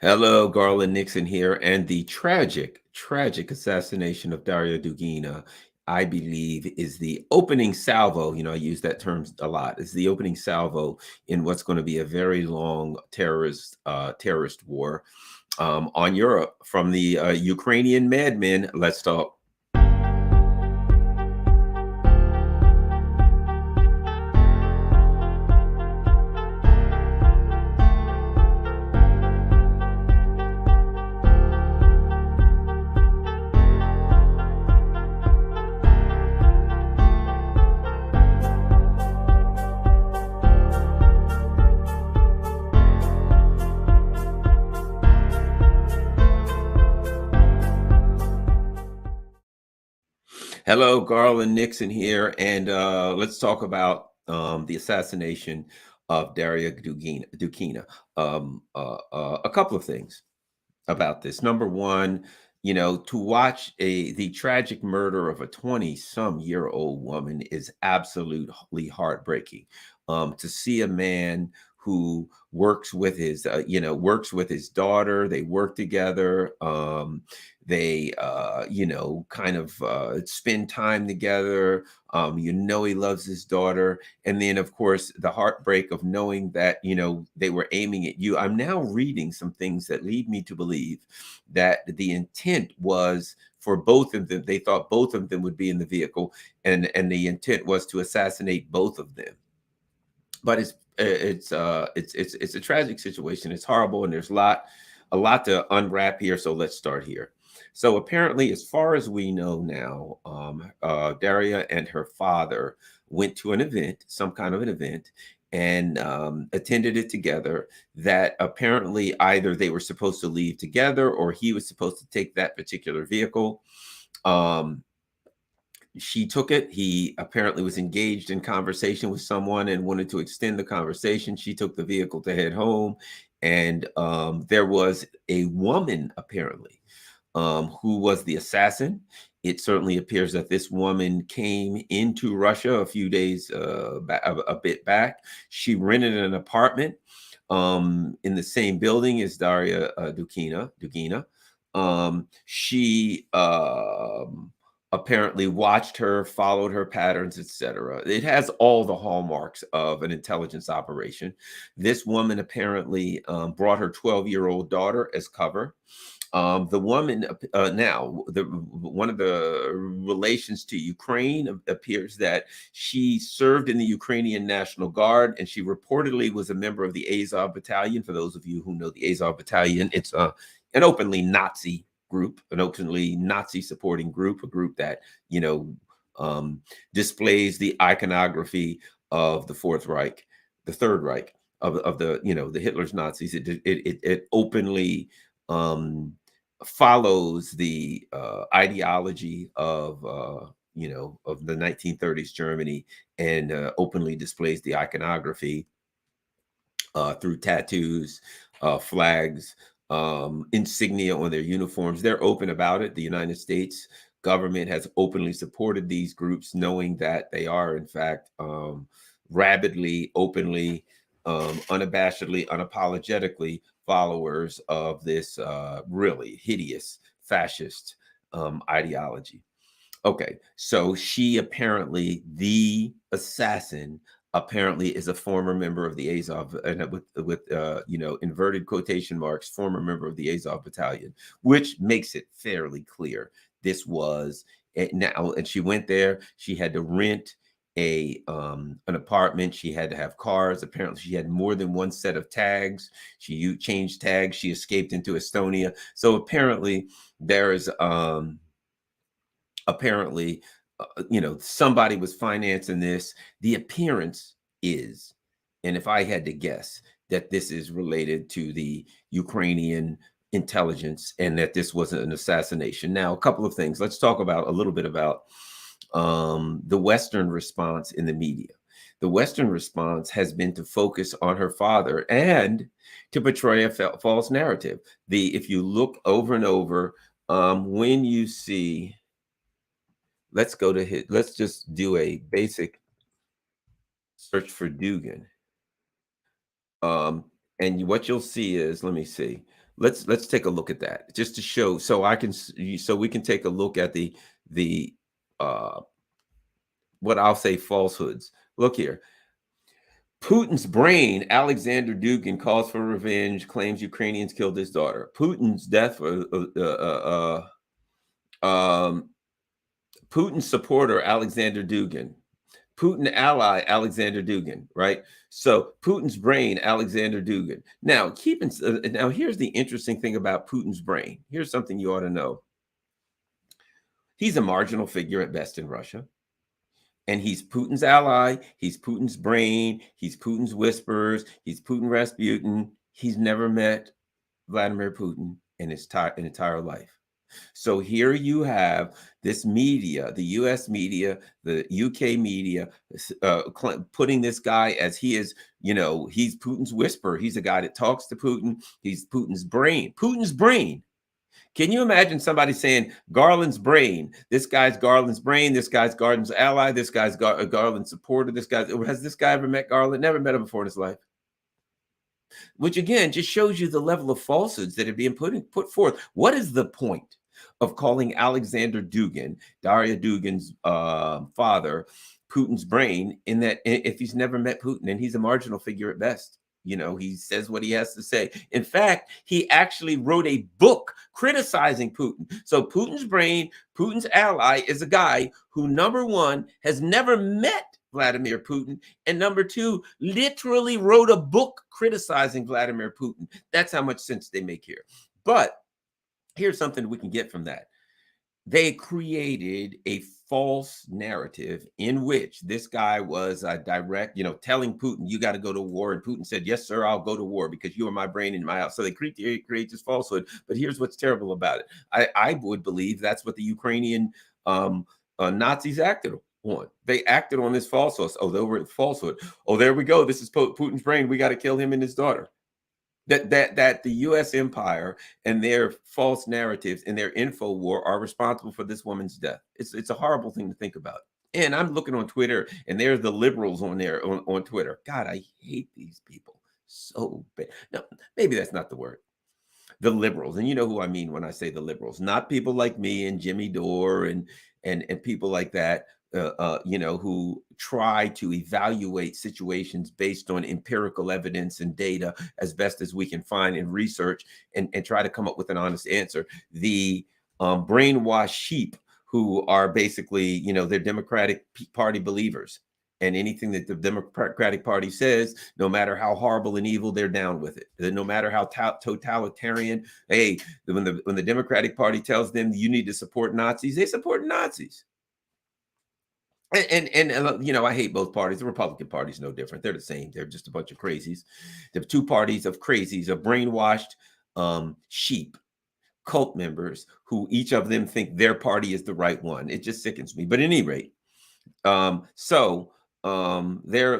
Hello, Garland Nixon here, and the tragic assassination of Daria Dugina, I believe, is the opening salvo. I use that term a lot. Is the opening salvo in what's going to be a very long terrorist war on Europe from the Ukrainian madmen. Let's talk. Hello, Garland Nixon here, and let's talk about the assassination of Daria Dugina. A couple of things about this. Number one, to watch the tragic murder of a 20-some-year-old woman is absolutely heartbreaking. To see a man who works with his daughter. They work together. They kind of spend time together. He loves his daughter, and then of course the heartbreak of knowing that they were aiming at you. I'm now reading some things that lead me to believe that the intent was for both of them. They thought both of them would be in the vehicle, and the intent was to assassinate both of them. But it's a tragic situation. It's horrible, and there's a lot to unwrap here. So let's start here. So apparently, as far as we know now, Daria and her father went to an event, some kind of an event, and attended it together. That apparently either they were supposed to leave together, or he was supposed to take that particular vehicle. Um, she took it. He apparently was engaged in conversation with someone and wanted to extend the conversation. She took the vehicle to head home. And there was a woman, apparently, who was the assassin. It certainly appears that this woman came into Russia a few days, a bit back. She rented an apartment in the same building as Daria Dugina. She apparently watched her, followed her patterns, etc. It has all the hallmarks of an intelligence operation. This woman apparently brought her 12-year-old daughter as cover. The woman now, one of the relations to Ukraine appears that she served in the Ukrainian National Guard, and she reportedly was a member of the Azov Battalion. For those of you who know the Azov Battalion, it's an openly Nazi group, an openly Nazi supporting group, a group that displays the iconography of the Fourth Reich, the Third Reich of the Hitler's Nazis. It openly follows the ideology of the 1930s Germany, and openly displays the iconography through tattoos, flags, insignia on their uniforms. They're open about it. The United States government has openly supported these groups, knowing that they are, in fact, rabidly, openly, unabashedly, unapologetically followers of this really hideous fascist ideology. Okay, so she apparently, the assassin, apparently is a former member of the Azov, and with inverted quotation marks, former member of the Azov Battalion, which makes it fairly clear this was now. And she went there. She had to rent an apartment. She had to have cars. Apparently, she had more than one set of tags. She changed tags. She escaped into Estonia. So apparently, there is apparently somebody was financing this. The appearance is, and if I had to guess, that this is related to the Ukrainian intelligence, and that this was an assassination. Now, a couple of things. Let's talk about a little bit about the Western response in the media. The Western response has been to focus on her father and to portray a false narrative. If you look over and over, when you see, let's just do a basic search for Dugan. And what you'll see is, let me see. Let's take a look at that just to show, so I can so we can take a look at the uh what I'll say falsehoods. Look here. Putin's brain, Alexander Dugin, calls for revenge, claims Ukrainians killed his daughter. Putin's death, um, Putin's supporter, Alexander Dugin. Putin ally, Alexander Dugin, right? So Putin's brain, Alexander Dugin. Now, now here's the interesting thing about Putin's brain. Here's something you ought to know. He's a marginal figure at best in Russia. And he's Putin's ally. He's Putin's brain. He's Putin's whispers. He's Putin Rasputin. He's never met Vladimir Putin in his entire life. So here you have this media, the US media, the UK media, putting this guy as he is, he's Putin's whisperer. He's a guy that talks to Putin. He's Putin's brain. Putin's brain. Can you imagine somebody saying Garland's brain? This guy's Garland's brain. This guy's Garland's ally. This guy's Garland's supporter. Has this guy ever met Garland? Never met him before in his life. Which again just shows you the level of falsehoods that are being put forth. What is the point of calling Alexander Dugin, Daria Dugin's father, Putin's brain, in that if he's never met Putin and he's a marginal figure at best? He says what he has to say. In fact, he actually wrote a book criticizing Putin. So Putin's brain, Putin's ally, is a guy who, number one, has never met Vladimir Putin, and number two, literally wrote a book criticizing Vladimir Putin. That's how much sense they make here. But here's something we can get from that. They created a false narrative in which this guy was direct, telling Putin, you got to go to war. And Putin said, yes, sir, I'll go to war because you are my brain in my house. So they create this falsehood. But here's what's terrible about it. I would believe that's what the Ukrainian Nazis acted on. They acted on this falsehood. Oh, they were falsehood. Oh, there we go. This is Putin's brain. We got to kill him and his daughter. That the U.S. empire and their false narratives and their info war are responsible for this woman's death. It's a horrible thing to think about. And I'm looking on Twitter, and there's the liberals on there on Twitter. God, I hate these people so bad. No, maybe that's not the word. The liberals, and you know who I mean when I say the liberals, not people like me and Jimmy Dore and people like that. Who try to evaluate situations based on empirical evidence and data as best as we can find in research and try to come up with an honest answer. The brainwashed sheep who are basically, they're Democratic Party believers. And anything that the Democratic Party says, no matter how horrible and evil, they're down with it. No matter how totalitarian, hey, when the Democratic Party tells them you need to support Nazis, they support Nazis. And I hate both parties. The Republican Party is no different. They're the same. They're just a bunch of crazies. The two parties of crazies are brainwashed sheep, cult members who each of them think their party is the right one. It just sickens me. But at any rate, they're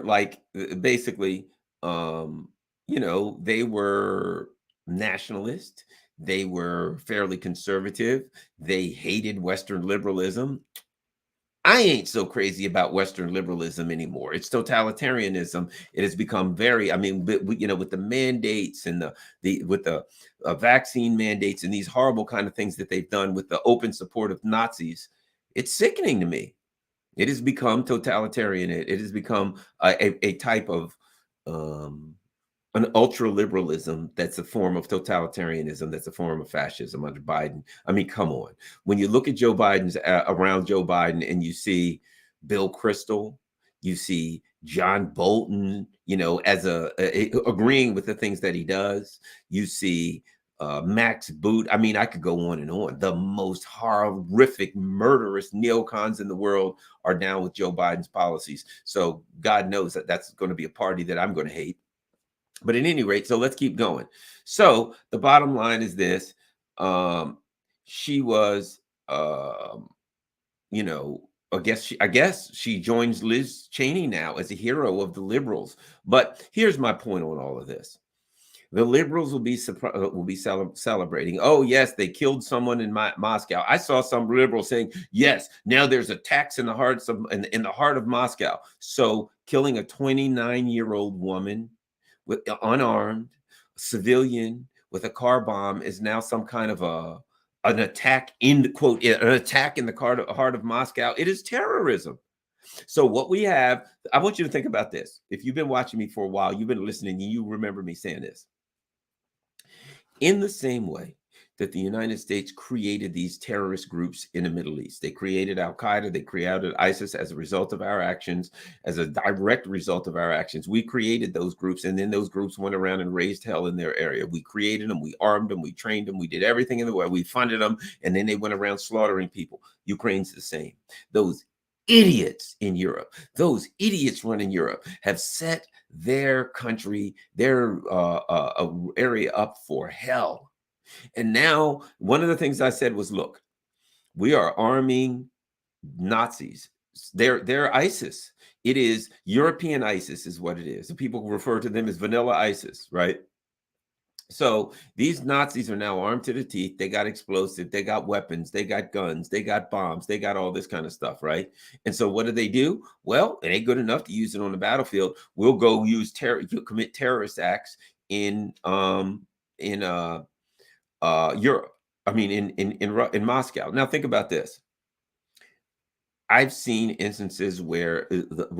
like basically, they were nationalist. They were fairly conservative. They hated Western liberalism. I ain't so crazy about Western liberalism anymore. It's totalitarianism. It has become very, with the mandates and with the vaccine mandates and these horrible kind of things that they've done with the open support of Nazis, it's sickening to me. It has become totalitarian. It has become a type of an ultra liberalism that's a form of totalitarianism, that's a form of fascism under Biden. I mean, come on. When you look at Joe Biden's around Joe Biden and you see Bill Kristol, you see John Bolton, as agreeing with the things that he does. You see Max Boot. I mean, I could go on and on. The most horrific, murderous neocons in the world are down with Joe Biden's policies. So God knows that that's going to be a party that I'm going to hate. But at any rate, so let's keep going. So the bottom line is this. She was, I guess she joins Liz Cheney now as a hero of the liberals. But here's my point on all of this. The liberals will be celebrating. Oh, yes, they killed someone in Moscow. I saw some liberals saying, yes, now there's attacks in the heart of Moscow. So killing a 29-year-old woman, with unarmed civilian with a car bomb is now some kind of an attack in quote an attack in the heart of Moscow. It is terrorism. So what we have, I want you to think about this. If you've been watching me for a while, you've been listening, and you remember me saying this. In the same way that the United States created these terrorist groups in the Middle East, they created Al Qaeda, they created ISIS as a result of our actions, as a direct result of our actions. We created those groups, and then those groups went around and raised hell in their area. We created them, we armed them, we trained them, we did everything in the way, we funded them, and then they went around slaughtering people. Ukraine's the same. Those idiots in Europe, those idiots running Europe have set their country, their area up for hell. And now one of the things I said was, look, we are arming Nazis. They're ISIS. It is European ISIS is what it is. And people refer to them as vanilla ISIS, right? So these Nazis are now armed to the teeth. They got explosives, they got weapons, they got guns, they got bombs, they got all this kind of stuff, right? And so what do? Well, it ain't good enough to use it on the battlefield. We'll go use commit terrorist acts in Europe. I mean in Moscow. Now think about this. I've seen instances where,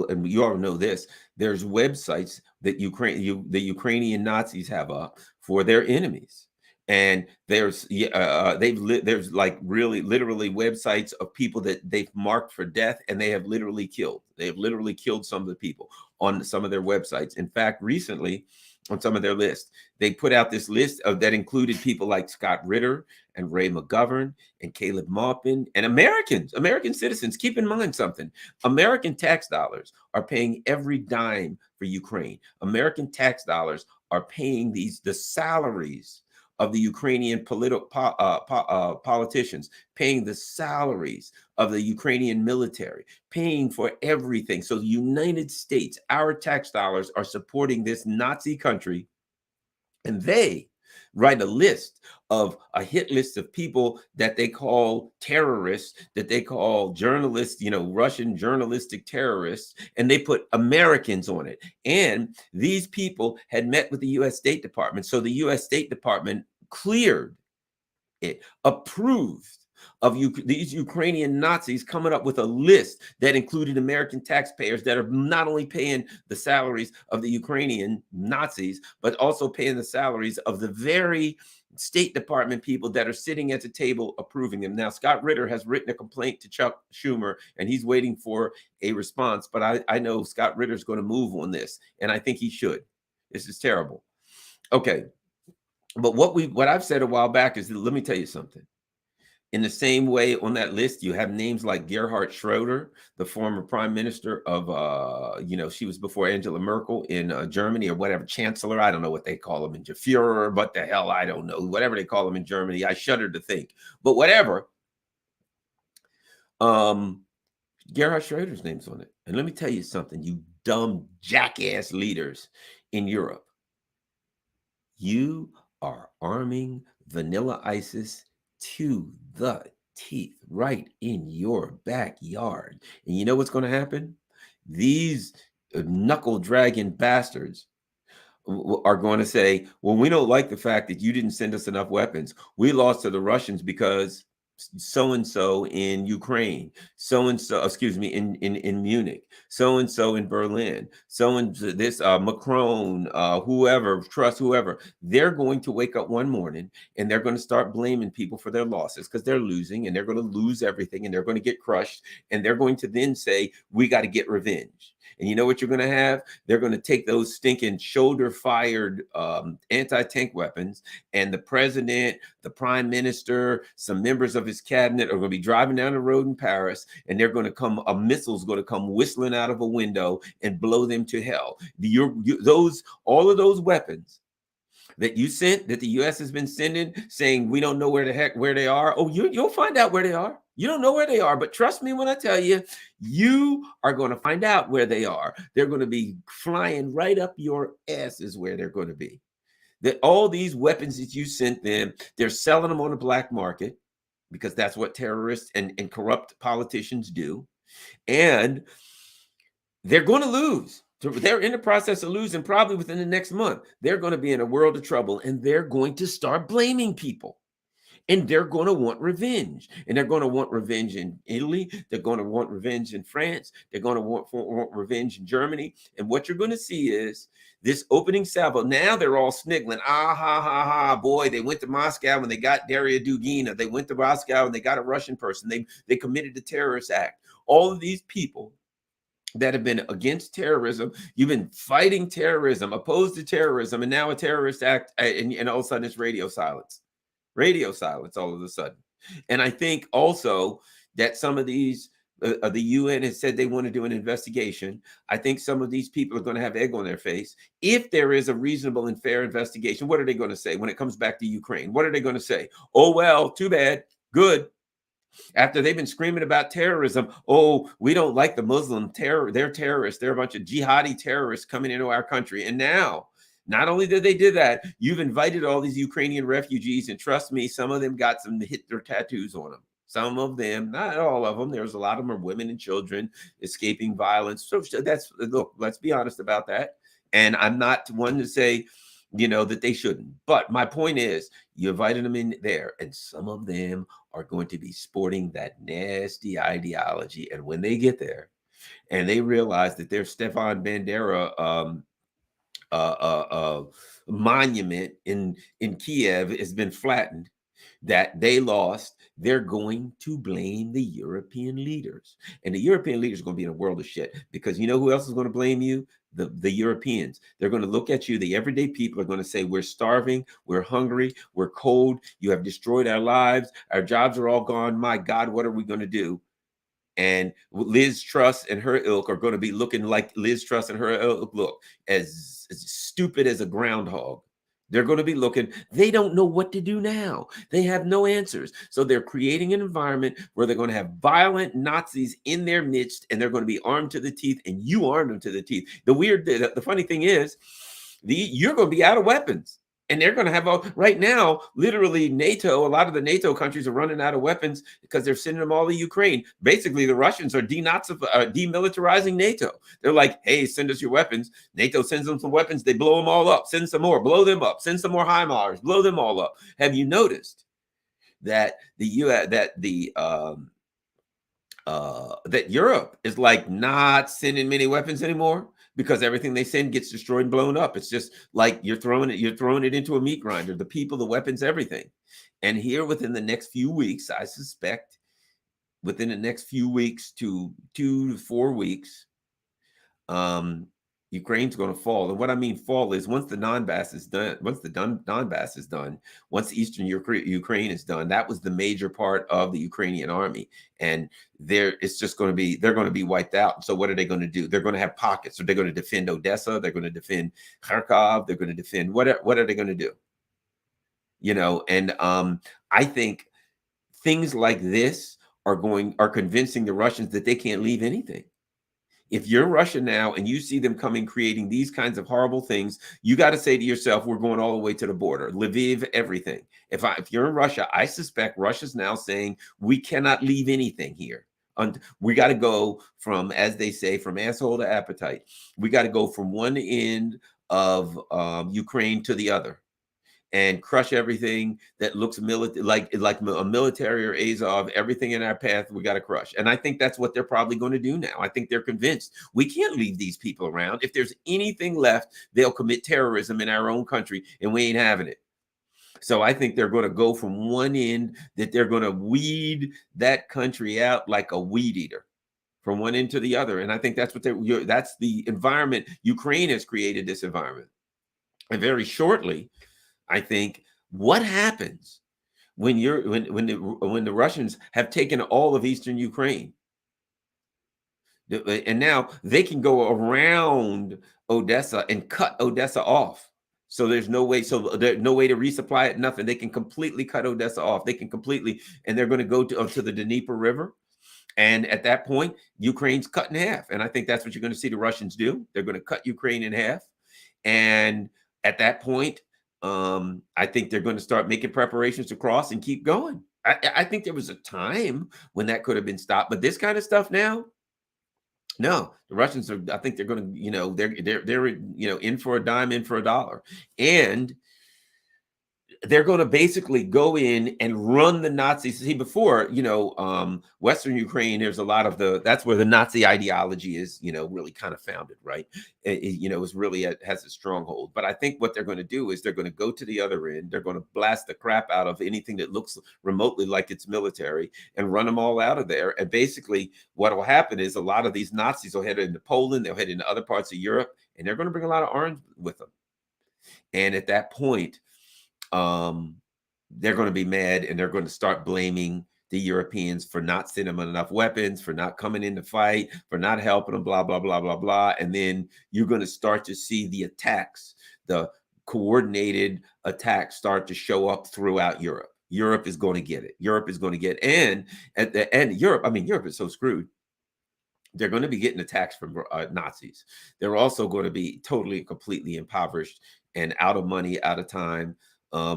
and you all know this, there's websites that the Ukrainian Nazis have up for their enemies. And there's there's like really literally websites of people that they've marked for death, and they have literally killed. They have literally killed some of the people on some of their websites. In fact, recently on some of their lists, they put out this list that included people like Scott Ritter and Ray McGovern and Caleb Maupin and American citizens. Keep in mind something. American tax dollars are paying every dime for Ukraine. American tax dollars are paying the salaries of the Ukrainian politicians, paying the salaries of the Ukrainian military, paying for everything. So the United States, our tax dollars are supporting this Nazi country, and they write a hit list of people that they call terrorists, that they call journalists, Russian journalistic terrorists, and they put Americans on it. And these people had met with the U.S. State Department. So the U.S. State Department cleared it, approved of these Ukrainian Nazis coming up with a list that included American taxpayers that are not only paying the salaries of the Ukrainian Nazis, but also paying the salaries of the very State Department people that are sitting at the table approving them. Now, Scott Ritter has written a complaint to Chuck Schumer, and he's waiting for a response. But I know Scott Ritter's going to move on this, and I think he should. This is terrible. Okay. But what I've said a while back is that, let me tell you something. In the same way, on that list, you have names like Gerhard Schroeder, the former prime minister of, she was before Angela Merkel in Germany, or whatever, chancellor. I don't know what they call him in Führer, what the hell, I don't know. Whatever they call him in Germany, I shudder to think. But whatever. Gerhard Schroeder's name's on it. And let me tell you something, you dumb jackass leaders in Europe. You are arming vanilla ISIS to the teeth right in your backyard. And you know what's going to happen? These knuckle dragging bastards are going to say, well, we don't like the fact that you didn't send us enough weapons. We lost to the Russians because so-and-so in Ukraine, so-and-so, excuse me, in Munich, so-and-so in Berlin, so-and-so this Macron, whoever, trust whoever. They're going to wake up one morning and they're going to start blaming people for their losses because they're losing, and they're going to lose everything, and they're going to get crushed, and they're going to then say, we got to get revenge. And you know what you're going to have? They're going to take those stinking shoulder-fired anti-tank weapons, and the president, the prime minister, some members of his cabinet are going to be driving down the road in Paris, and they're going to come, a missile's going to come whistling out of a window and blow them to hell. All of those weapons that you sent, that the U.S. has been sending, saying we don't know where they are. Oh, you'll find out where they are. You don't know where they are, but trust me when I tell you, you are going to find out where they are. They're going to be flying right up your asses where they're going to be. That all these weapons that you sent them, they're selling them on the black market, because that's what terrorists and corrupt politicians do. And they're going to lose. So they're in the process of losing probably within the next month. They're going to be in a world of trouble and they're going to start blaming people. And they're going to want revenge. And they're going to want revenge in Italy. They're going to want revenge in France. They're going to want revenge in Germany. And what you're going to see is this opening salvo. Now they're all sniggling. Ah, ha, ha, ha. Boy, they went to Moscow and they got Daria Dugina. They went to Moscow and they got a Russian person. They committed a terrorist act. All of these people that have been against terrorism, you've been fighting terrorism, opposed to terrorism, and now a terrorist act, and all of a sudden it's radio silence all of a sudden. And I think also that some of these, the UN has said they want to do an investigation. I think some of these people are going to have egg on their face. If there is a reasonable and fair investigation, what are they going to say when it comes back to Ukraine? What are they going to say? Oh, well, too bad. Good. After they've been screaming about terrorism, oh, we don't like the Muslim terror. They're terrorists. They're a bunch of jihadi terrorists coming into our country. And now, not only did they do that, you've invited all these Ukrainian refugees, and trust me, some of them got some Hitler tattoos on them. Some of them, not all of them. There's a lot of them are women and children escaping violence. So that's, look, let's be honest about that. And I'm not one to say, that they shouldn't. But my point is, you invited them in there, and some of them are going to be sporting that nasty ideology. And when they get there and they realize that their Stefan Bandera monument in Kiev has been flattened, that they lost, they're going to blame the European leaders. And the European leaders are going to be in a world of shit, because you know who else is going to blame you? The Europeans. They're going to look at you. The everyday people are going to say, we're starving, we're hungry, we're cold, you have destroyed our lives, our jobs are all gone. My God, what are we going to do? And Liz Truss and her ilk are going to be looking like Liz Truss and her ilk look, as stupid as a groundhog. They're going to be looking, they don't know what to do now. They have no answers. So they're creating an environment where they're going to have violent Nazis in their midst, and they're going to be armed to the teeth, and you armed them to the teeth. The funny thing is, you're going to be out of weapons. And they're going to have right now, literally NATO, a lot of the NATO countries are running out of weapons because they're sending them all to Ukraine. Basically, the Russians are demilitarizing NATO. They're like, hey, send us your weapons. NATO sends them some weapons. They blow them all up. Send some more, blow them up. Send some more HIMARS, blow them all up. Have you noticed that that Europe is like not sending many weapons anymore, because everything they send gets destroyed and blown up? It's just like you're throwing it into a meat grinder, the people, the weapons, everything. And here within the next few weeks, I suspect within the next few weeks to 2 to 4 weeks, Ukraine's going to fall. And what I mean fall is once the Donbass is done, once Eastern Ukraine is done, that was the major part of the Ukrainian army. And they're going to be wiped out. So what are they going to do? They're going to have pockets. So they're going to defend Odessa. They're going to defend Kharkov. They're going to defend, what are they going to do? And I think things like this are convincing the Russians that they can't leave anything. If you're Russia now and you see them coming, creating these kinds of horrible things, you got to say to yourself, we're going all the way to the border, Lviv, everything. If you're in Russia, I suspect Russia's now saying we cannot leave anything here. We got to go from, as they say, from asshole to appetite. We got to go from one end of Ukraine to the other, and crush everything that looks like a military or Azov. Everything in our path, we got to crush. And I think that's what they're probably going to do now. I think they're convinced we can't leave these people around. If there's anything left, they'll commit terrorism in our own country, and we ain't having it. So I think they're going to go from one end, that they're going to weed that country out like a weed eater, from one end to the other. And I think that's that's the environment. Ukraine has created this environment. And very shortly, I think, what happens when the Russians have taken all of Eastern Ukraine, and now they can go around Odessa and cut Odessa off. So there's no way. So there's no way to resupply it. Nothing. They can completely cut Odessa off. They can completely, and they're going to go to the Dnieper River. And at that point, Ukraine's cut in half. And I think that's what you're going to see the Russians do. They're going to cut Ukraine in half. And at that point, I think they're going to start making preparations to cross and keep going. I think there was a time when that could have been stopped, but this kind of stuff now, No, the Russians are. I think they're going to. They're in for a dime, in for a dollar, and they're going to basically go in and run the Nazis. See, before, Western Ukraine, there's a lot of that's where the Nazi ideology is, really kind of founded, right? Is really has a stronghold. But I think what they're going to do is they're going to go to the other end. They're going to blast the crap out of anything that looks remotely like it's military and run them all out of there. And basically, what will happen is a lot of these Nazis will head into Poland, they'll head into other parts of Europe, and they're going to bring a lot of arms with them. And at that point, um, they're going to be mad and they're going to start blaming the Europeans for not sending them enough weapons, for not coming in to fight, for not helping them, blah, blah, blah, blah, blah. And then you're going to start to see the attacks, the coordinated attacks start to show up throughout Europe. Europe is going to get it. Europe is going to get, and at the end, Europe is so screwed. They're going to be getting attacks from Nazis. They're also going to be totally, completely impoverished and out of money, out of time.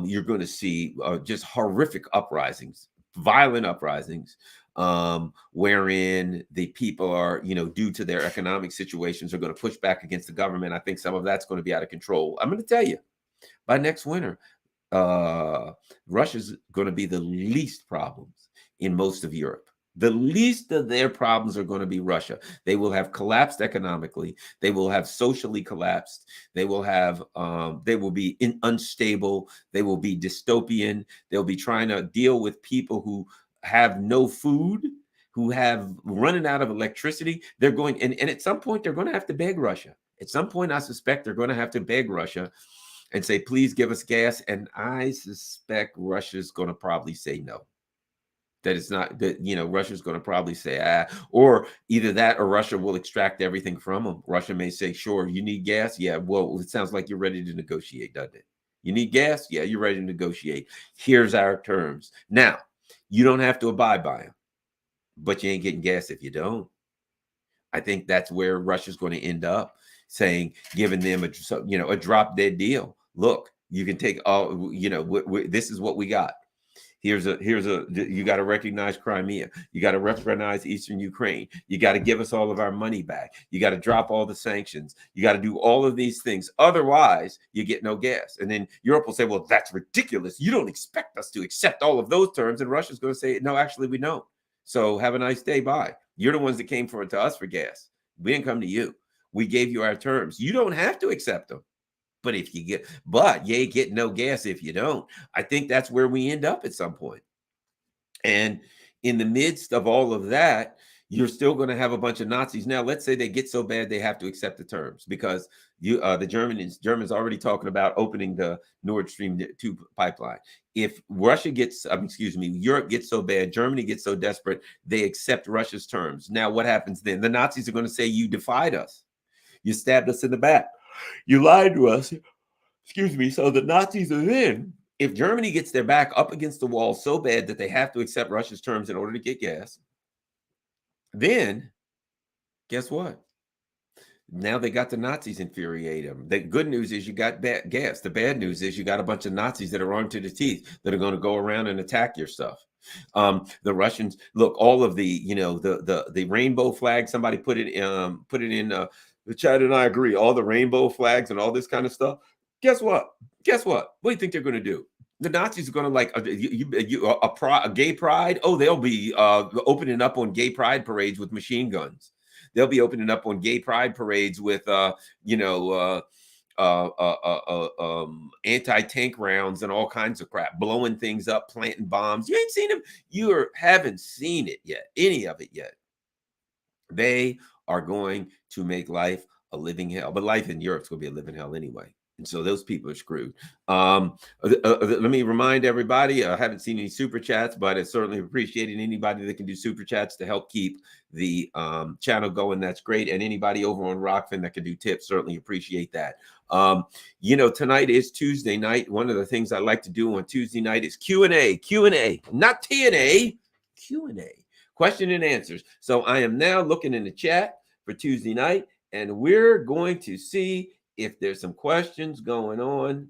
You're going to see just horrific uprisings, violent uprisings, wherein the people are, due to their economic situations, are going to push back against the government. I think some of that's going to be out of control. I'm going to tell you, by next winter, Russia's going to be the least problems in most of Europe. The least of their problems are going to be Russia. They will have collapsed economically. They will have socially collapsed. They will have. They will be unstable. They will be dystopian. They'll be trying to deal with people who have no food, who have running out of electricity. They're going, and at some point they're going to have to beg Russia. At some point, I suspect they're going to have to beg Russia and say, please give us gas. And I suspect Russia's going to probably say no. That it's not that, Russia's going to probably say, or either that or Russia will extract everything from them. Russia may say, sure, you need gas? Yeah, well, it sounds like you're ready to negotiate, doesn't it? You need gas? Yeah, you're ready to negotiate. Here's our terms. Now, you don't have to abide by them, but you ain't getting gas if you don't. I think that's where Russia's going to end up, saying, giving them a drop dead deal. Look, you can take all, this is what we got. You got to recognize Crimea. You got to recognize Eastern Ukraine. You got to give us all of our money back. You got to drop all the sanctions. You got to do all of these things. Otherwise, you get no gas. And then Europe will say, well, that's ridiculous. You don't expect us to accept all of those terms. And Russia's going to say, no, actually, we don't. So have a nice day. Bye. You're the ones that came to us for gas. We didn't come to you. We gave you our terms. You don't have to accept them. But you ain't get no gas if you don't. I think that's where we end up at some point. And in the midst of all of that, you're still going to have a bunch of Nazis. Now, let's say they get so bad they have to accept the terms, because the Germans already talking about opening the Nord Stream 2 pipeline. If Europe gets so bad, Germany gets so desperate, they accept Russia's terms. Now, what happens then? The Nazis are going to say, you defied us. You stabbed us in the back. You lied to us. So the Nazis are then, if Germany gets their back up against the wall so bad that they have to accept Russia's terms in order to get gas, then guess what? Now they got the Nazis infuriate them. The good news is you got bad gas. The bad news is you got a bunch of Nazis that are armed to the teeth that are going to go around and attack your stuff. The Russians, look, all of the, the rainbow flag, somebody put it in the chat, and I agree, all the rainbow flags and all this kind of stuff. Guess what? What do you think they're going to do? The Nazis are going to, like, a gay pride. Oh, they'll be opening up on gay pride parades with machine guns. They'll be opening up on gay pride parades with, anti-tank rounds and all kinds of crap, blowing things up, planting bombs. You ain't seen them. Haven't seen it yet, any of it yet. They are going to make life a living hell, but life in Europe's going to be a living hell anyway. And so those people are screwed. Let me remind everybody, I haven't seen any super chats, but it's certainly appreciating anybody that can do super chats to help keep the channel going. That's great. And anybody over on Rockfin that can do tips, certainly appreciate that. Tonight is Tuesday night. One of the things I like to do on Tuesday night is Q&A, not TNA, Q&A, question and answers. So I am now looking in the chat for Tuesday night, and we're going to see if there's some questions going on.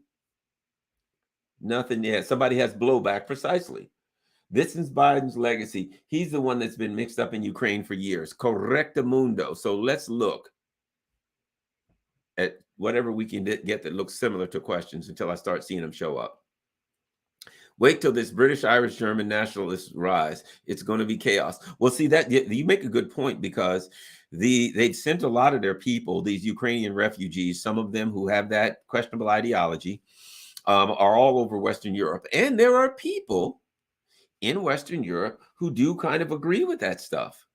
Nothing yet. Somebody has blowback, precisely. This is Biden's legacy. He's the one that's been mixed up in Ukraine for years. Correctamundo. So let's look at whatever we can get that looks similar to questions until I start seeing them show up. Wait till this British, Irish, German nationalists rise. It's going to be chaos. Well, see that you make a good point, because they've sent a lot of their people, these Ukrainian refugees, some of them who have that questionable ideology, are all over Western Europe. And there are people in Western Europe who do kind of agree with that stuff,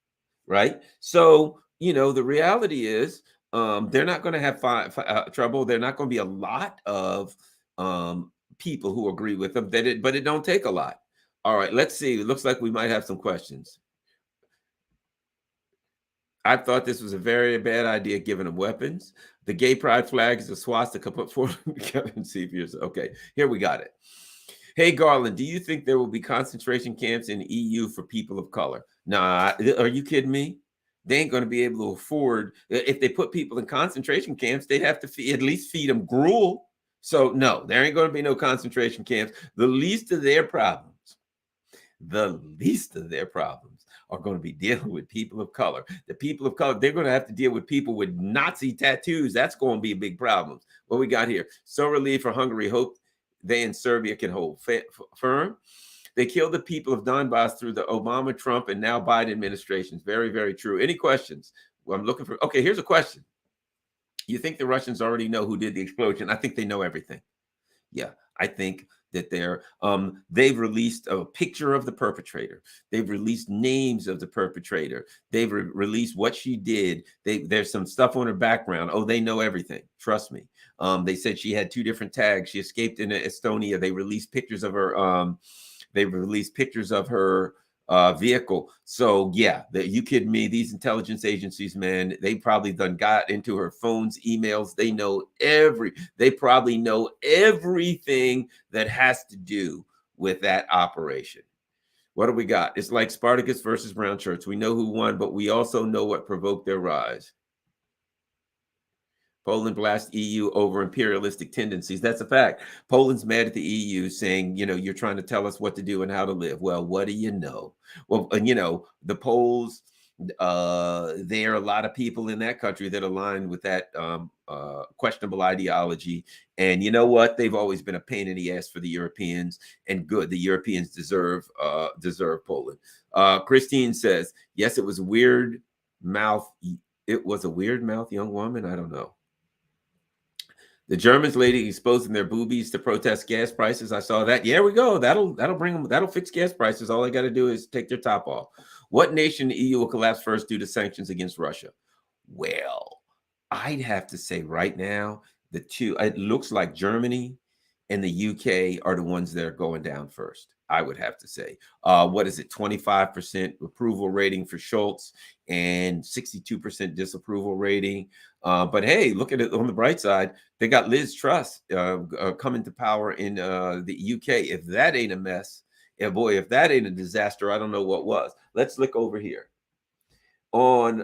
right? So, the reality is, they're not going to have trouble. There are not going to be a lot of people who agree with them, but it don't take a lot. All right, let's see. It looks like we might have some questions. I thought this was a very bad idea giving them weapons. The gay pride flag is a swastika put forward. Kevin, see if you're okay. Here we got it. Hey, Garland, do you think there will be concentration camps in EU for people of color? Nah, are you kidding me? They ain't going to be able to afford. If they put people in concentration camps, they'd have to at least feed them gruel. So no, there ain't going to be no concentration camps. The least of their problems are going to be dealing with people of color. The people of color, they're going to have to deal with people with Nazi tattoos. That's going to be a big problem. What we got here? So relieved for Hungary. Hope they in Serbia can hold firm. They killed the people of Donbass through the Obama, Trump, and now Biden administrations. Very, very true. Any questions? Well, I'm looking for. Okay, here's a question. You think the Russians already know who did the explosion? I think they know everything. Yeah, I think that they've released a picture of the perpetrator. They've released names of the perpetrator. They've released what she did. There's some stuff on her background. Oh, they know everything. Trust me. They said she had 2 different tags. She escaped in Estonia. They released pictures of her. Vehicle. So yeah, you kidding me? These intelligence agencies, man, they probably done got into her phones, emails. They probably know everything that has to do with that operation. What do we got? It's like Spartacus versus Brown Shirts. We know who won, but we also know what provoked their rise. Poland blasts EU over imperialistic tendencies. That's a fact. Poland's mad at the EU, saying, you're trying to tell us what to do and how to live. Well, what do you know? Well, the Poles, there are a lot of people in that country that align with that questionable ideology. And you know what? They've always been a pain in the ass for the Europeans, and good. The Europeans deserve Poland. Christine says, yes, it was a weird mouth. It was a weird mouth young woman. I don't know. The Germans lady exposing their boobies to protest gas prices. I saw that. Yeah, we go. That'll fix gas prices. All they got to do is take their top off. What nation the EU will collapse first due to sanctions against Russia? Well, I'd have to say right now, it looks like Germany and the UK are the ones that are going down first. I would have to say. What is it? 25% approval rating for Schultz and 62% disapproval rating. But hey, look at it on the bright side. They got Liz Truss coming to power in the UK. If that ain't a mess, if that ain't a disaster, I don't know what was. Let's look over here on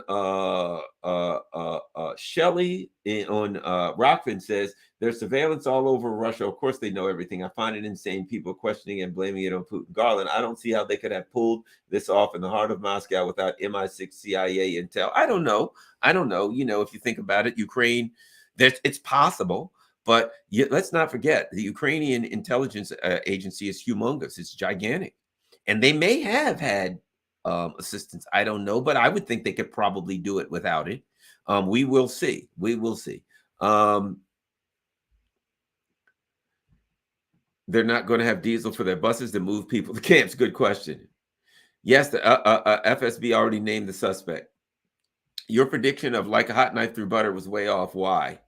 Shelley on Rockfin says there's surveillance all over Russia. Of course, they know everything. I find it insane. People questioning and blaming it on Putin. Garland, I don't see how they could have pulled this off in the heart of Moscow without MI6, CIA intel. I don't know. If you think about it, Ukraine, it's possible. But let's not forget, the Ukrainian intelligence agency is humongous. It's gigantic. And they may have had assistance. I don't know, but I would think they could probably do it without it. We will see. They're not going to have diesel for their buses to move people to camps. Good question. Yes, the FSB already named the suspect. Your prediction of like a hot knife through butter was way off. Why?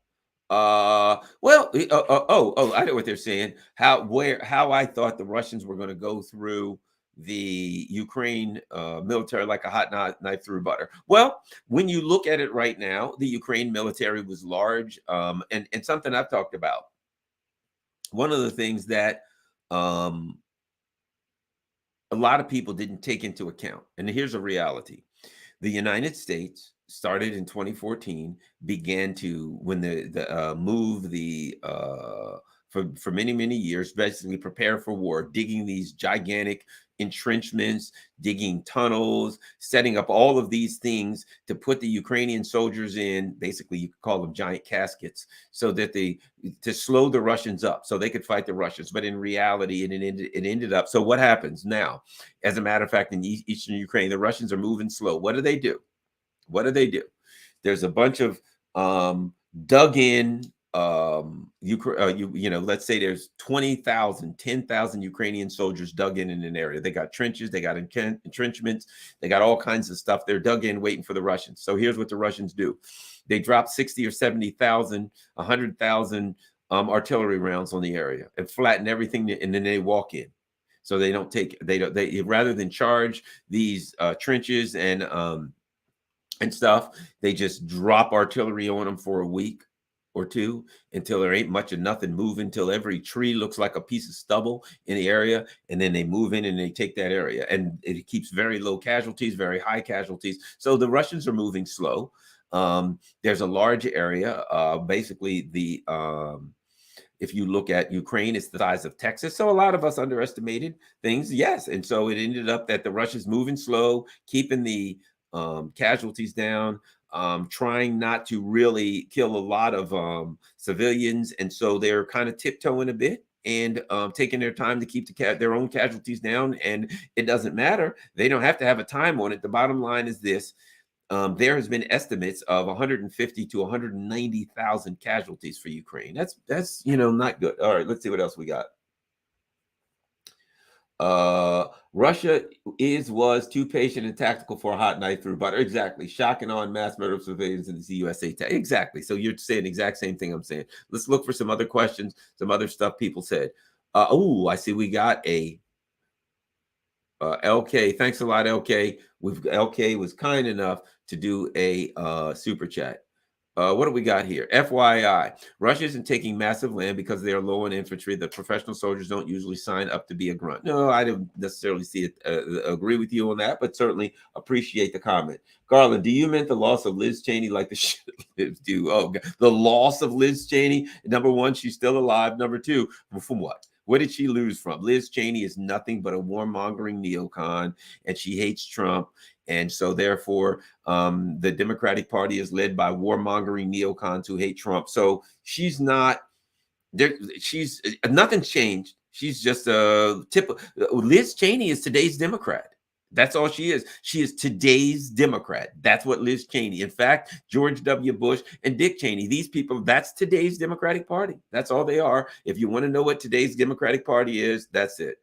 I know what they're saying. How I thought the Russians were going to go through the Ukraine military like a hot knife through butter. Well, when you look at it right now, the Ukraine military was large, and something I've talked about. One of the things that a lot of people didn't take into account, and here's a reality: the United States started in 2014, began to when the move the for many, many years, basically prepare for war, digging these gigantic entrenchments, digging tunnels, setting up all of these things to put the Ukrainian soldiers in. Basically, you could call them giant caskets, so that to slow the Russians up, so they could fight the Russians. But in reality, it ended up. So what happens now? As a matter of fact, in eastern Ukraine, the Russians are moving slow. What do? What do? There's a bunch of dug in let's say there's 20,000, 10,000 Ukrainian soldiers dug in an area. They got trenches, they got entrenchments, they got all kinds of stuff. They're dug in waiting for the Russians. So here's what the Russians do. They drop 60 or 70,000, 100,000 artillery rounds on the area and flatten everything, and then they walk in. So they don't take, they rather than charge these trenches and stuff, they just drop artillery on them for a week or two until there ain't much of nothing moving, until every tree looks like a piece of stubble in the area, and then they move in and they take that area, and it keeps very low casualties, very high casualties. So the Russians are moving slow. There's a large area, basically if you look at Ukraine, it's the size of Texas. So a lot of us underestimated things. Yes. And so it ended up that the Russians moving slow, keeping the casualties down, trying not to really kill a lot of civilians. And so they're kind of tiptoeing a bit and taking their time to keep their own casualties down. And it doesn't matter. They don't have to have a time on it. The bottom line is this. There has been estimates of 150 to 190,000 casualties for Ukraine. That's not good. All right, let's see what else we got. Russia was too patient and tactical for a hot knife through butter. Exactly. Shocking on mass murder of civilians in the USA. Exactly. So you're saying the exact same thing I'm saying. Let's look for some other questions, some other stuff people said. I see we got a LK. Thanks a lot, LK. LK was kind enough to do a super chat. What do we got here? FYI, Russia isn't taking massive land because they are low on infantry. The professional soldiers don't usually sign up to be a grunt. No, I don't necessarily see it. Agree with you on that, but certainly appreciate the comment. Garland, do you mean the loss of Liz Cheney like the shit libs do? Oh, God. The loss of Liz Cheney. Number one, she's still alive. Number two, from what? What did she lose from? Liz Cheney is nothing but a warmongering neocon, and she hates Trump. And so therefore, the Democratic Party is led by warmongering neocons who hate Trump. So she's not there. She's nothing's changed. She's just a Liz Cheney is today's Democrat. That's all she is. She is today's Democrat. That's what Liz Cheney. In fact, George W. Bush and Dick Cheney, these people, that's today's Democratic Party. That's all they are. If you want to know what today's Democratic Party is, that's it.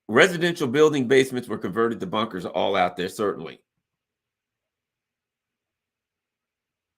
Residential building basements were converted to bunkers, all out there, certainly.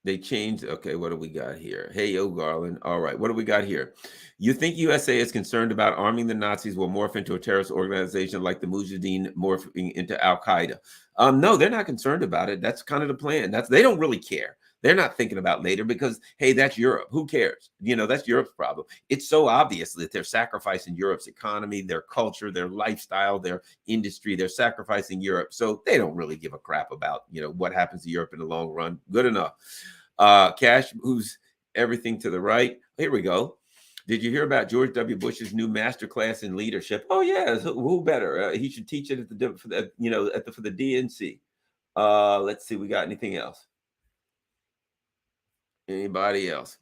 They changed. Okay, what do we got here? Hey, yo, Garland. All right, what do we got here? You think USA is concerned about arming the Nazis will morph into a terrorist organization like the Mujahideen morphing into Al-Qaeda? No, they're not concerned about it. That's kind of the plan. They don't really care. They're not thinking about later because, hey, that's Europe. Who cares? That's Europe's problem. It's so obvious that they're sacrificing Europe's economy, their culture, their lifestyle, their industry. They're sacrificing Europe. So they don't really give a crap about, what happens to Europe in the long run. Good enough. Cash moves everything to the right. Here we go. Did you hear about George W. Bush's new masterclass in leadership? Oh, yeah. Who better? He should teach it for the DNC. Let's see. We got anything else? Anybody else?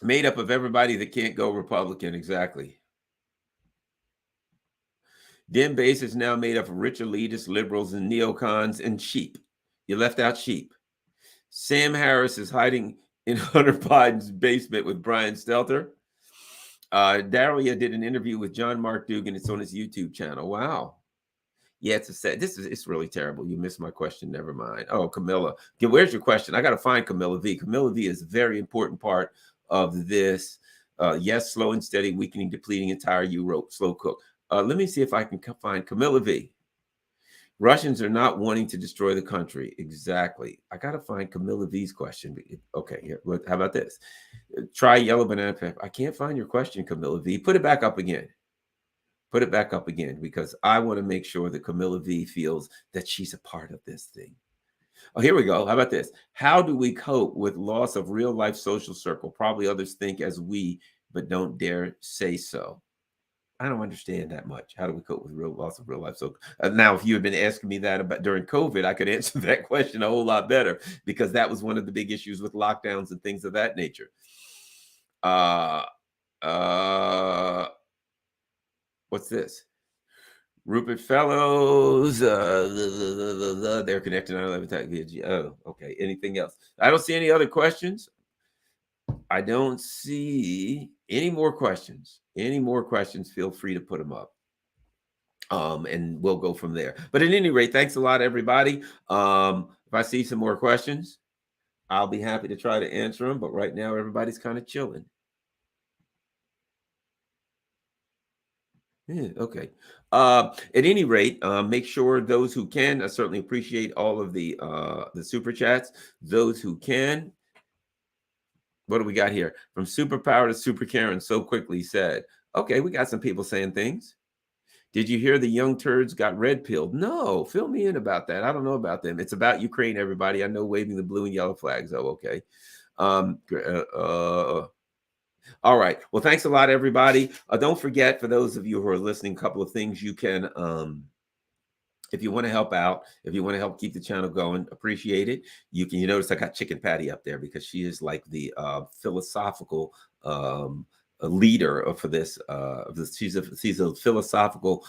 Made up of everybody that can't go Republican. Exactly. Dem base is now made up of rich elitists, liberals, and neocons and sheep. You left out sheep. Sam Harris is hiding in Hunter Biden's basement with Brian Stelter. Daria did an interview with John Mark Dugan. It's on his YouTube channel. Wow. Yeah, it's really terrible. You missed my question. Never mind. Oh, Camilla. Where's your question? I got to find Camilla V. Camilla V is a very important part of this. Yes, slow and steady, weakening, depleting entire Europe. Slow cook. Let me see if I can find Camilla V. Russians are not wanting to destroy the country. Exactly. I got to find Camilla V's question. Okay, here. How about this? Try yellow banana pepper. I can't find your question, Camilla V. Put it back up again. Put it back up again because I want to make sure that Camilla V feels that she's a part of this thing. Oh, here we go. How about this? How do we cope with loss of real life social circle? Probably others think as we, but don't dare say so. I don't understand that much. How do we cope with real loss of real life? So now, if you had been asking me that about during COVID, I could answer that question a whole lot better because that was one of the big issues with lockdowns and things of that nature. Uh, uh, what's this? Rupert Fellows, they're connected. Oh, okay. Anything else? I don't see any other questions. I don't see any more questions. Any more questions? Feel free to put them up. And we'll go from there. But at any rate, thanks a lot, everybody. If I see some more questions, I'll be happy to try to answer them. But right now, everybody's kind of chilling. Yeah, okay. At any rate, make sure those who can, I certainly appreciate all of the super chats. Those who can, what do we got here? From superpower to super Karen so quickly said, okay, we got some people saying things. Did you hear the young turds got red pilled? No, fill me in about that. I don't know about them. It's about Ukraine, everybody. I know waving the blue and yellow flags. Oh, okay. All right. Well, thanks a lot, everybody. Don't forget, for those of you who are listening, a couple of things you can, if you want to help out, if you want to help keep the channel going, appreciate it. You notice I got Chicken Patty up there because she is like the philosophical a leader for this. She's a philosophical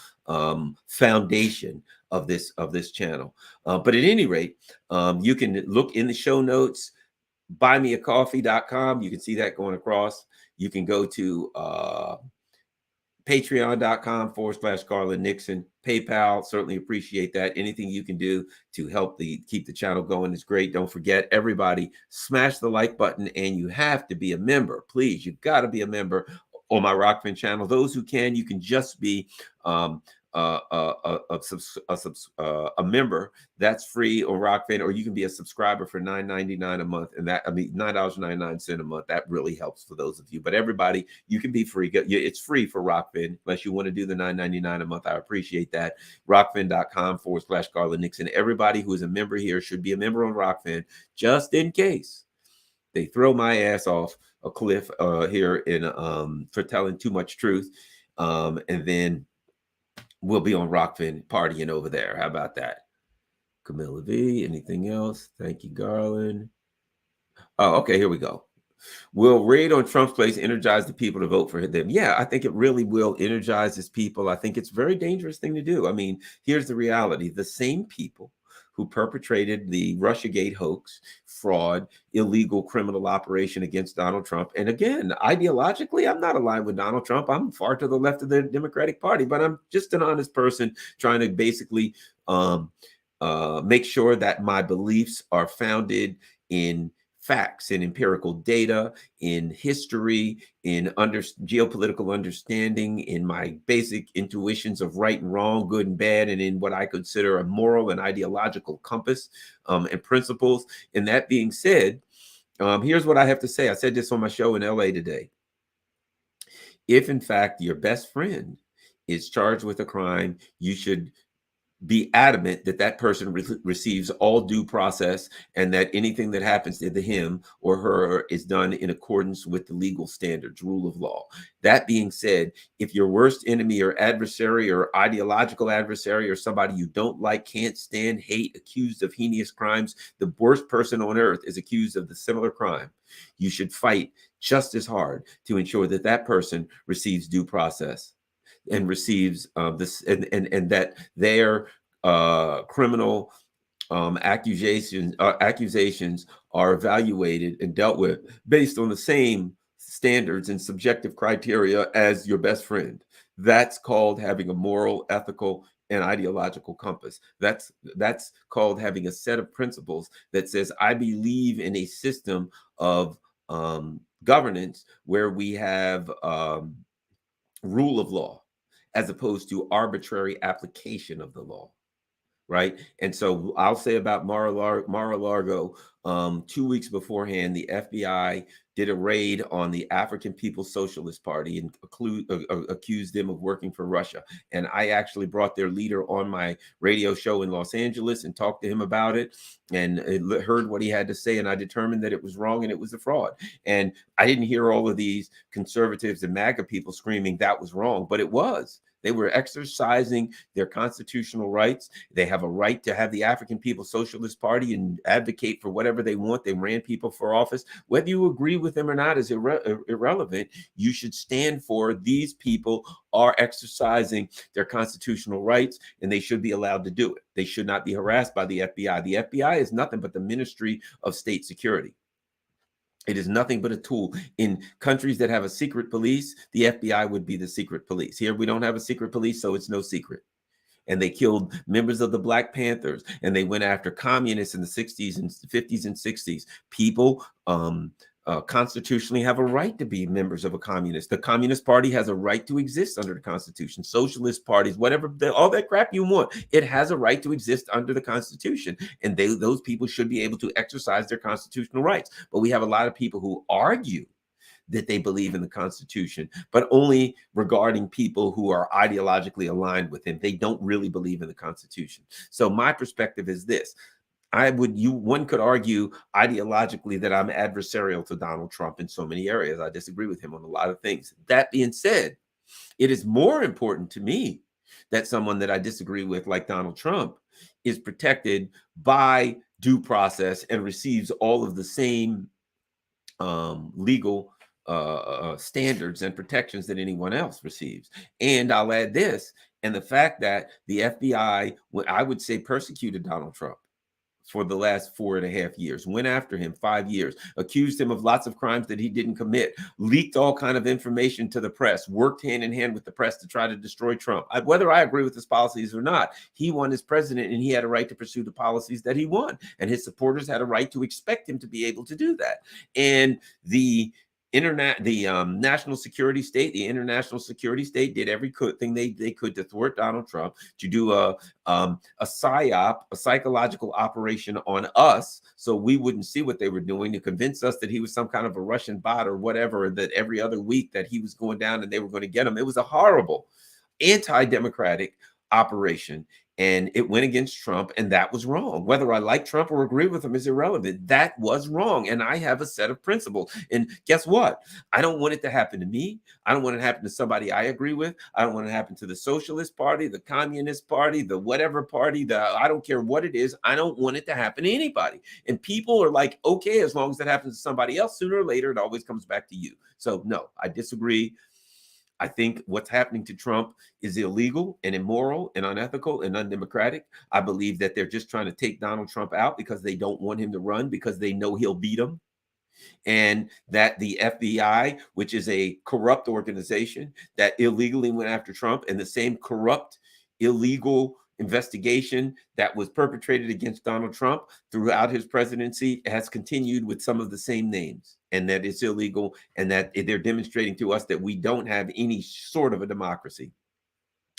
foundation of this channel. But at any rate, you can look in the show notes, buymeacoffee.com. You can see that going across. You can go to patreon.com/Garland Nixon. PayPal, certainly appreciate that. Anything you can do to help keep the channel going is great. Don't forget, everybody, smash the like button, and you have to be a member. Please, you've got to be a member on my Rockfin channel. Those who can, you can just be a member. That's free on Rockfin, or you can be a subscriber for $9.99 a month, and $9.99 a month. That really helps for those of you. But everybody, you can be free. It's free for Rockfin unless you want to do the $9.99 a month. I appreciate that. Rockfin.com/Garland Nixon. Everybody who is a member here should be a member on Rockfin, just in case they throw my ass off a cliff here for telling too much truth, and then we'll be on Rockfin partying over there. How about that? Camilla V. Anything else? Thank you, Garland. Oh, okay. Here we go. Will raid on Trump's place energize the people to vote for them? Yeah, I think it really will energize his people. I think it's a very dangerous thing to do. I mean, here's the reality. The same people who perpetrated the Russiagate hoax, fraud, illegal criminal operation against Donald Trump. And again, ideologically, I'm not aligned with Donald Trump. I'm far to the left of the Democratic Party, but I'm just an honest person trying to basically make sure that my beliefs are founded in facts, in empirical data, in history, in geopolitical understanding, in my basic intuitions of right and wrong, good and bad, and in what I consider a moral and ideological compass and principles. And that being said, here's what I have to say. I said this on my show in LA today. If in fact your best friend is charged with a crime, you should be adamant that that person receives all due process, and that anything that happens to him or her is done in accordance with the legal standards, rule of law. That being said, if your worst enemy or adversary or ideological adversary or somebody you don't like, can't stand, hate, accused of heinous crimes, the worst person on earth is accused of the similar crime, you should fight just as hard to ensure that that person receives due process and receives this, and that their criminal accusations are evaluated and dealt with based on the same standards and subjective criteria as your best friend. That's called having a moral, ethical, and ideological compass. That's called having a set of principles that says, I believe in a system of governance where we have rule of law as opposed to arbitrary application of the law. right? And so I'll say about Mar-a-Lago, 2 weeks beforehand, the FBI did a raid on the African People's Socialist Party and accused them of working for Russia. And I actually brought their leader on my radio show in Los Angeles and talked to him about it and heard what he had to say. And I determined that it was wrong and it was a fraud. And I didn't hear all of these conservatives and MAGA people screaming that was wrong, but it was. They were exercising their constitutional rights. They have a right to have the African People's Socialist Party and advocate for whatever they want. They ran people for office. Whether you agree with them or not is irrelevant. You should stand for these people are exercising their constitutional rights, and they should be allowed to do it. They should not be harassed by the FBI. The FBI is nothing but the Ministry of State Security. It is nothing but a tool. In countries that have a secret police, the FBI would be the secret police. Here, we don't have a secret police, so it's no secret. And they killed members of the Black Panthers, and they went after communists in the 60s and 50s and 60s. People constitutionally have a right to be members of a communist. The Communist Party has a right to exist under the Constitution. Socialist parties, whatever, all that crap you want, it has a right to exist under the Constitution. And those people should be able to exercise their constitutional rights. But we have a lot of people who argue that they believe in the Constitution, but only regarding people who are ideologically aligned with him. They don't really believe in the Constitution. So my perspective is this. One could argue ideologically that I'm adversarial to Donald Trump in so many areas. I disagree with him on a lot of things. That being said, it is more important to me that someone that I disagree with, like Donald Trump, is protected by due process and receives all of the same legal standards and protections that anyone else receives. And I'll add this, and the fact that the FBI, I would say, persecuted Donald Trump for the last 4.5 years, went after him 5 years, accused him of lots of crimes that he didn't commit, leaked all kind of information to the press, worked hand in hand with the press to try to destroy Trump. Whether I agree with his policies or not, he won as president and he had a right to pursue the policies that he won. And his supporters had a right to expect him to be able to do that. And the national security state, the international security state did every thing they could to thwart Donald Trump, to do a psyop, a psychological operation on us, so we wouldn't see what they were doing, to convince us that he was some kind of a Russian bot or whatever, that every other week that he was going down and they were going to get him. It was a horrible, anti-democratic operation. And it went against Trump, and that was wrong. Whether I like Trump or agree with him is irrelevant. That was wrong. And I have a set of principles. And guess what? I don't want it to happen to me. I don't want it to happen to somebody I agree with. I don't want it to happen to the Socialist Party, the Communist Party, the whatever party, I don't care what it is. I don't want it to happen to anybody. And people are like, okay, as long as that happens to somebody else, sooner or later, it always comes back to you. So no, I disagree. I think what's happening to Trump is illegal and immoral and unethical and undemocratic. I believe that they're just trying to take Donald Trump out because they don't want him to run, because they know he'll beat them. And that the FBI, which is a corrupt organization that illegally went after Trump, and the same corrupt, illegal investigation that was perpetrated against Donald Trump throughout his presidency has continued with some of the same names, and that it's illegal, and that they're demonstrating to us that we don't have any sort of a democracy.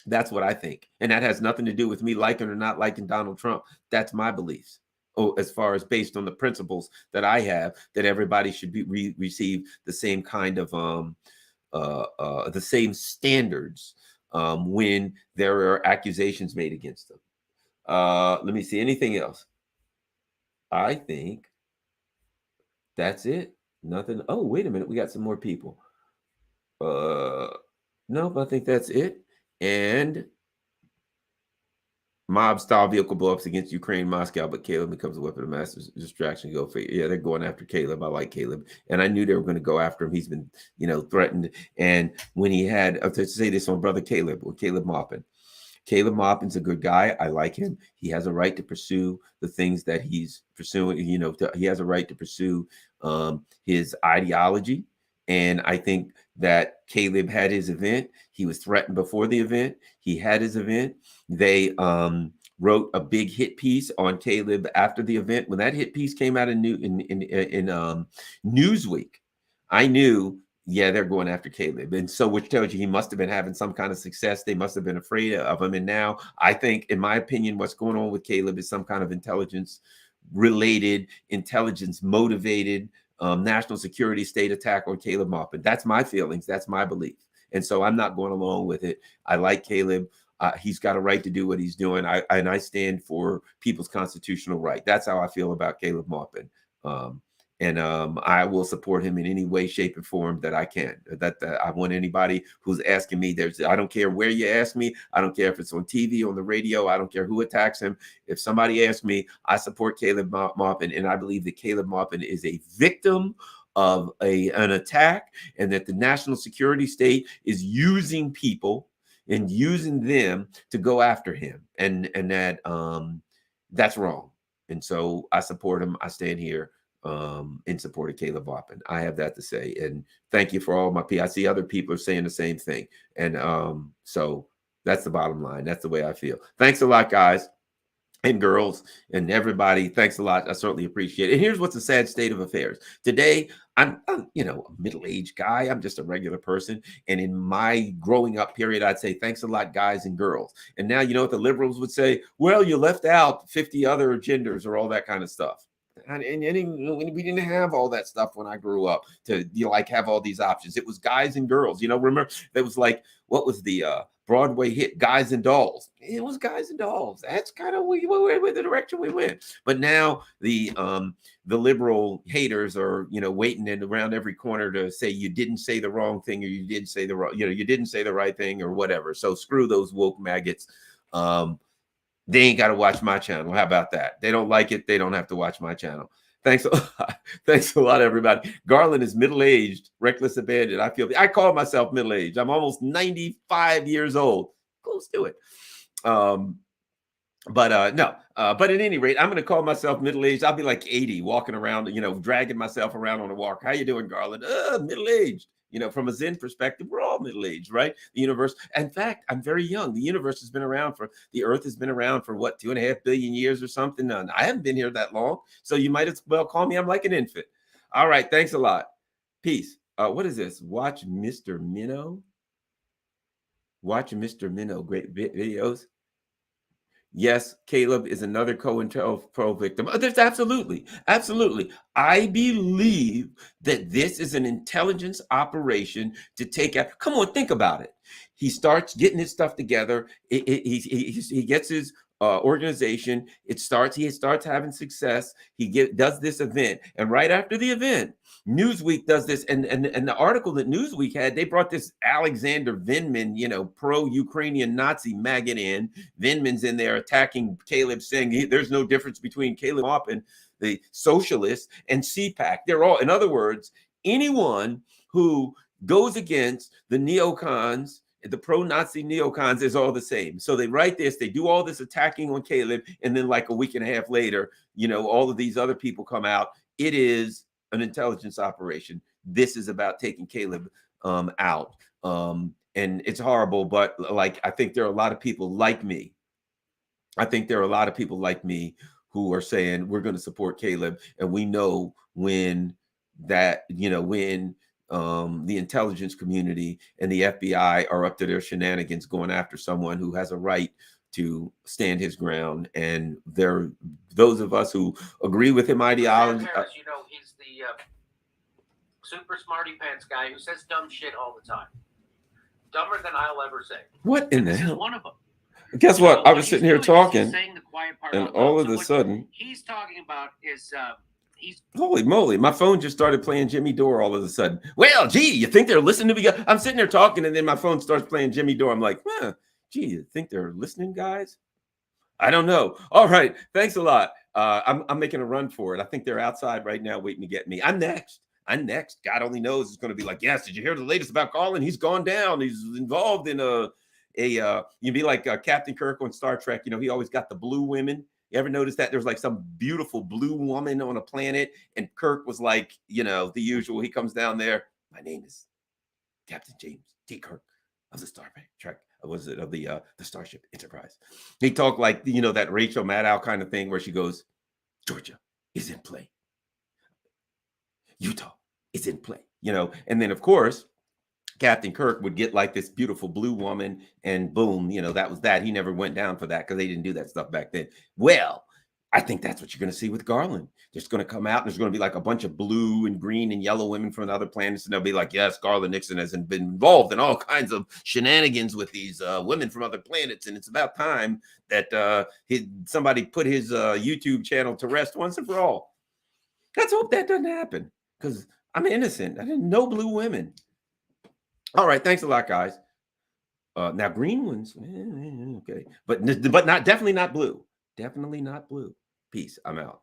That's what I think. And that has nothing to do with me liking or not liking Donald Trump. That's my beliefs. Oh, as far as based on the principles that I have, that everybody should be receive the same kind of the same standards when there are accusations made against them. Let me see, anything else? I think that's it. Nothing. Oh, wait a minute, we got some more people. Nope, I think that's it. And mob style vehicle blow-ups against Ukraine, Moscow, but Caleb becomes a weapon of mass distraction. Go figure. Yeah, they're going after Caleb. I like Caleb, and I knew they were going to go after him. He's been, threatened. And when he had to say this on brother Caleb, or Caleb Maupin. Caleb Maupin's a good guy. I like him. He has a right to pursue the things that he's pursuing. He has a right to pursue his ideology. And I think that Caleb had his event. He was threatened before the event. He had his event. They wrote a big hit piece on Caleb after the event. When that hit piece came out in Newsweek, I knew Yeah, they're going after Caleb. And so, which tells you he must have been having some kind of success. They must have been afraid of him. And now, I think, in my opinion, what's going on with Caleb is some kind of intelligence related, intelligence motivated, national security state attack on Caleb Maupin. That's my feelings. That's my belief. And so I'm not going along with it. I like Caleb. He's got a right to do what he's doing. I stand for people's constitutional right. That's how I feel about Caleb Maupin. And I will support him in any way, shape, and form that I can. That I want anybody who's asking me. I don't care where you ask me. I don't care if it's on TV, on the radio. I don't care who attacks him. If somebody asks me, I support Caleb Maupin, and I believe that Caleb Maupin is a victim of an attack, and that the national security state is using people and using them to go after him, and that that's wrong. And so I support him. I stand here in support of Caleb Maupin. I have that to say. And thank you for all my people. I see other people are saying the same thing. And so that's the bottom line. That's the way I feel. Thanks a lot, guys and girls and everybody. Thanks a lot. I certainly appreciate it. And here's what's the sad state of affairs. Today, I'm a middle-aged guy. I'm just a regular person. And in my growing up period, I'd say, thanks a lot, guys and girls. And now, you know what the liberals would say? Well, you left out 50 other genders or all that kind of stuff. And we didn't have all that stuff when I grew up to have all these options. It was guys and girls. Remember, there was like, what was the Broadway hit, Guys and Dolls? It was Guys and Dolls. That's kind of where the direction we went. But now the liberal haters are waiting around every corner to say you didn't say the wrong thing, or you did say the wrong, you didn't say the right thing, or whatever. So screw those woke maggots. They ain't got to watch my channel. How about that? They don't like it. They don't have to watch my channel. Thanks a lot. Thanks a lot, everybody. Garland is middle-aged, reckless abandon. I call myself middle-aged. I'm almost 95 years old. Close to it. But at any rate, I'm going to call myself middle-aged. I'll be like 80, walking around, dragging myself around on a walk. How you doing, Garland? Middle-aged. From a Zen perspective, we're all middle-aged, right? The universe. In fact, I'm very young. The universe has been around the earth has been around for what, 2.5 billion years or something. I haven't been here that long. So you might as well call me, I'm like an infant. All right. Thanks a lot. Peace. What is this? Watch Mr. Minnow. Watch Mr. Minnow. Great videos. Yes, Caleb is another COINTELPRO victim. There's absolutely. I believe that this is an intelligence operation to take out. Come on, think about it. He starts getting his stuff together. He gets his organization. He starts having success. He does this event, and right after the event, Newsweek does this, and the article that Newsweek had, they brought this Alexander Vindman, pro-Ukrainian Nazi maggot in. Vindman's in there attacking Caleb, saying there's no difference between Caleb Maupin, the socialist, and CPAC. They're all, in other words, anyone who goes against the neocons, the pro-Nazi neocons, is all the same. So they write this, they do all this attacking on Caleb, and then like a week and a half later, all of these other people come out. It is an intelligence operation. This is about taking Caleb out. And it's horrible, but I think there are a lot of people like me. Who are saying we're going to support Caleb. And we know when the intelligence community and the FBI are up to their shenanigans going after someone who has a right to stand his ground. And there, those of us who agree with him ideology. He's the super smarty pants guy who says dumb shit all the time. Dumber than I'll ever say. What in the hell? Is one of them. Guess what? I was sitting here talking, saying the quiet part and all of a sudden, he's talking about is holy moly, my phone just started playing Jimmy Dore all of a sudden. Well, gee, you think they're listening to me? I'm sitting there talking, and then my phone starts playing Jimmy Dore. I'm like, gee, you think they're listening, guys? I don't know. All right, thanks a lot. I'm making a run for it. I think they're outside right now waiting to get me. I'm next. God only knows it's going to be like, yes, did you hear the latest about Colin? He's gone down. He's involved in you'd be like Captain Kirk on Star Trek. He always got the blue women. You ever notice that? There's like some beautiful blue woman on a planet, and Kirk was like, the usual. He comes down there. My name is Captain James T. Kirk of the Star Trek. Was it of the Starship Enterprise? He talked like that Rachel Maddow kind of thing, where she goes, Georgia is in play. Utah is in play. you know, and then of course Captain Kirk would get like this beautiful blue woman, and boom, you know, that was that. He never went down for that because they didn't do that stuff back then. Well, I think that's what you're going to see with Garland. There's going to come out and there's going to be like a bunch of blue and green and yellow women from other planets. And they'll be like, yes, Garland Nixon has been involved in all kinds of shenanigans with these women from other planets. And it's about time that somebody put his YouTube channel to rest once and for all. Let's hope that doesn't happen because I'm innocent. I didn't know blue women. All right. Thanks a lot, guys. Now green ones. Okay. But not, definitely not blue. Definitely not blue. Peace. I'm out.